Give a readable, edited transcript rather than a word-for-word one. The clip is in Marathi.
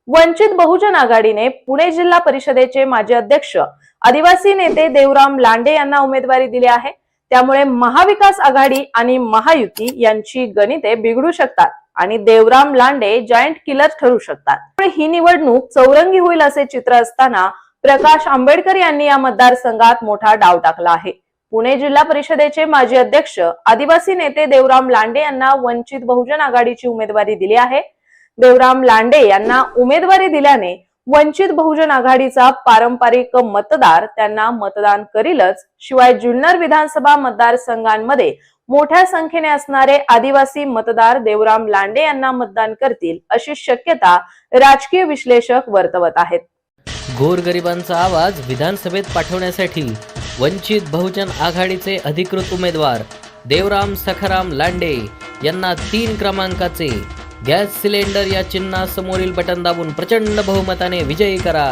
वंचित बहुजन आघाडीने पुणे जिल्हा परिषदेचे माजी अध्यक्ष आदिवासी नेते देवराम लांडे यांना उमेदवारी दिली आहे। त्यामुळे महाविकास आघाडी आणि महायुती यांची गणिते बिघडू शकतात आणि देवराम लांडे जायंट किलर ठरू शकतात। त्यामुळे ही निवडणूक चौरंगी होईल असे चित्र असताना प्रकाश आंबेडकर यांनी या मतदारसंघात मोठा डाव टाकला आहे। पुणे जिल्हा परिषदेचे माजी अध्यक्ष आदिवासी नेते देवराम लांडे यांना वंचित बहुजन आघाडीची उमेदवारी दिली आहे। देवराम लांडे यांना उमेदवारी दिल्याने वंचित बहुजन आघाडीचा पारंपरिक मतदार त्यांना मतदान करीलच, शिवाय जुन्नर विधानसभा मतदारसंघांमध्ये मोठ्या संख्येने असणारे आदिवासी मतदार देवराम लांडे यांना मतदान करतील अशी शक्यता राजकीय विश्लेषक वर्तवत आहेत। गोरगरिबांचा आवाज विधानसभेत पाठवण्यासाठी वंचित बहुजन आघाडीचे अधिकृत उमेदवार देवराम सखाराम लांडे यांना 3 क्रमांकाचे गॅस सिलेंडर या चिन्हासमोरील बटन दाबून प्रचंड बहुमताने विजयी करा।